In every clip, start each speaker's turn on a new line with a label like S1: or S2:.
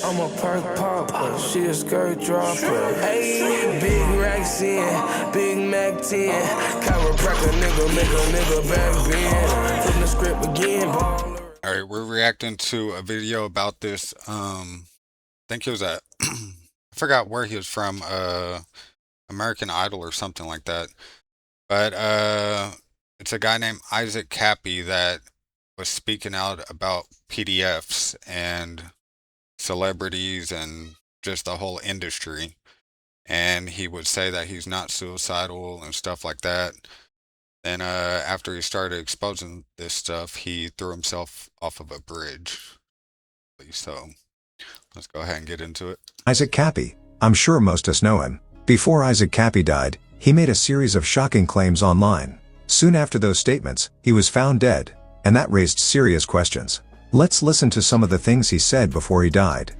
S1: I'm a perk popper, she a skirt dropper. Ayy, big racks in, Big Mac 10. Chiropractor nigga, make a nigga back bend. Flip the script again, baller.
S2: All right, we're reacting to a video about this. I think he was at, I forgot where he was from, American Idol or something like that. But it's a guy named Isaac Kappy that was speaking out about PDFs and celebrities and just the whole industry. And he would say that he's not suicidal and stuff like that. And after he started exposing this stuff, he threw himself off of a bridge. So let's go ahead and get into it.
S3: Isaac Kappy. I'm sure most us know him. Before Isaac Kappy died, he made a series of shocking claims online. Soon after those statements, he was found dead, and that raised serious questions. Let's listen to some of the things he said before he died.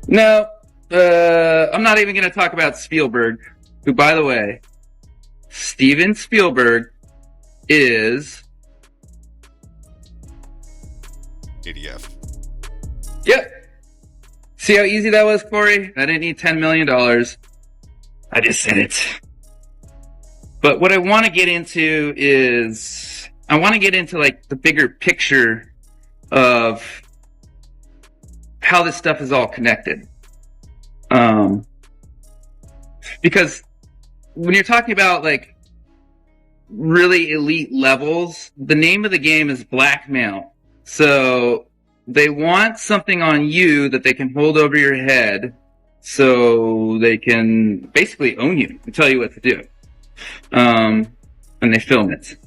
S4: No, I'm not even going to talk about Spielberg, who, by the way, Steven Spielberg is...
S2: PDF.
S4: Yep. See how easy that was, Corey? I didn't need $10 million. I just said it. But what I want to get into is, I want to get into like the bigger picture of how this stuff is all connected. Because when you're talking about like really elite levels, the name of the game is blackmail. So they want something on you that they can hold over your head so they can basically own you and tell you what to do. And they film it.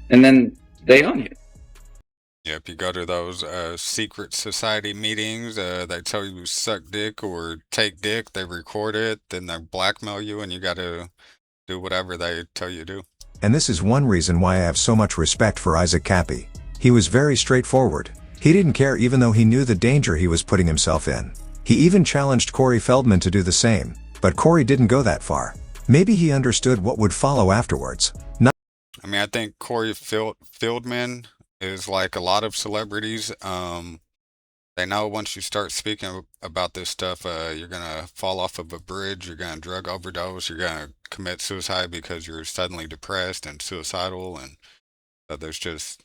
S4: And then they own you.
S2: Yep, you go to those secret society meetings, they tell you to suck dick or take dick, they record it, then they blackmail you and you gotta do whatever they tell you to do.
S3: And this is one reason why I have so much respect for Isaac Kappy. He was very straightforward. He didn't care even though he knew the danger he was putting himself in. He even challenged Corey Feldman to do the same, but Corey didn't go that far. Maybe he understood what would follow afterwards.
S2: I mean, I think Corey Feldman is like a lot of celebrities. They know once you start speaking about this stuff, you're gonna fall off of a bridge, you're gonna drug overdose, you're gonna commit suicide because you're suddenly depressed and suicidal, and there's just,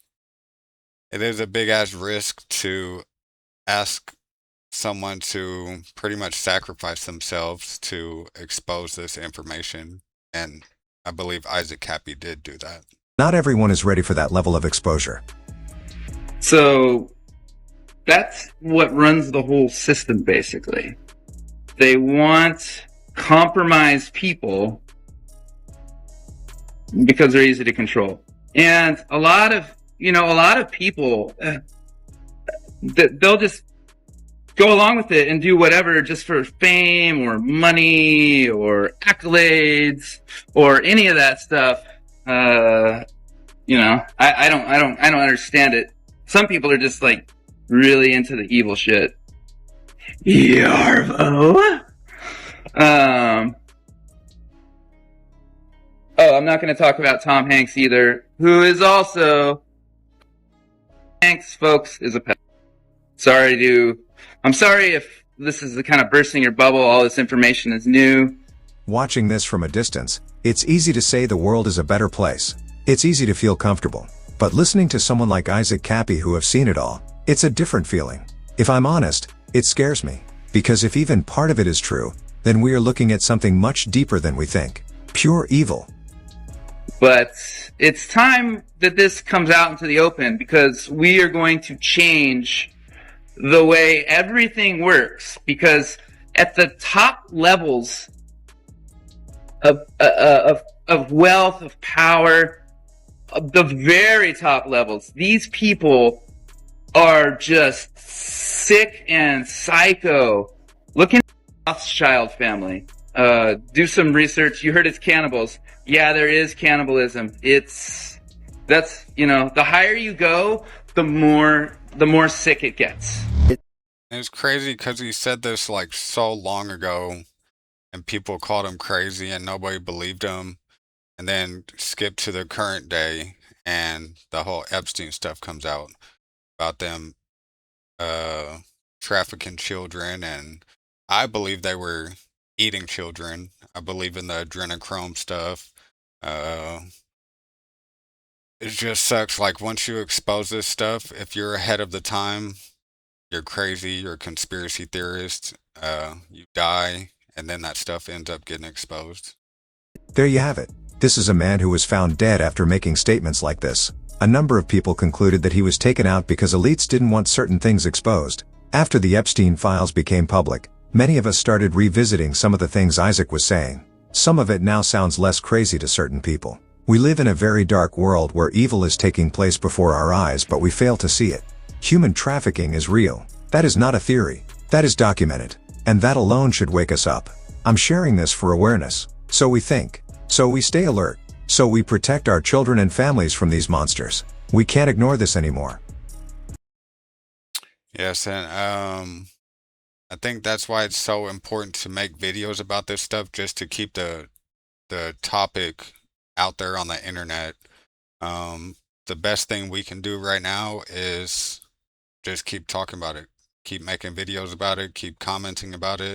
S2: it is a big ass risk to ask someone to pretty much sacrifice themselves to expose this information, and I believe Isaac Kappy did do that.
S3: Not everyone is ready for that level of exposure.
S4: So that's what runs the whole system, basically. They want compromised people because they're easy to control. And a lot of people, they'll just go along with it and do whatever just for fame or money or accolades or any of that stuff. I don't understand it. Some people are just like really into the evil shit. Yarvo. I'm not going to talk about Tom Hanks either, who is also... Hanks, folks, is a pet. I'm sorry if this is the kind of bursting your bubble, all this information is new.
S3: Watching this from a distance, it's easy to say the world is a better place. It's easy to feel comfortable. But listening to someone like Isaac Kappy who have seen it all, it's a different feeling. If I'm honest, it scares me. Because if even part of it is true, then we are looking at something much deeper than we think. Pure evil.
S4: But it's time that this comes out into the open, because we are going to change the way everything works. Because at the top levels of wealth, of power, the very top levels, these people are just sick and psycho. Look into the Rothschild family. Do some research. You heard it's cannibals. Yeah, there is cannibalism. The higher you go, the more sick it gets.
S2: It's crazy because he said this like so long ago, and people called him crazy and nobody believed him. And then skip to the current day, and the whole Epstein stuff comes out about them trafficking children, and I believe they were eating children. I believe in the adrenochrome stuff. Uh, it just sucks. Like once you expose this stuff, if you're ahead of the time, you're crazy, you're a conspiracy theorist, you die, and then that stuff ends up getting exposed.
S3: There you have it. This is a man who was found dead after making statements like this. A number of people concluded that he was taken out because elites didn't want certain things exposed. After the Epstein files became public, many of us started revisiting some of the things Isaac was saying. Some of it now sounds less crazy to certain people. We live in a very dark world where evil is taking place before our eyes, but we fail to see it. Human trafficking is real. That is not a theory. That is documented. And that alone should wake us up. I'm sharing this for awareness. So we think. So we stay alert. So we protect our children and families from these monsters. We can't ignore this anymore.
S2: Yes, and I think that's why it's so important to make videos about this stuff, just to keep the topic out there on the internet. The best thing we can do right now is just keep talking about it, keep making videos about it, keep commenting about it.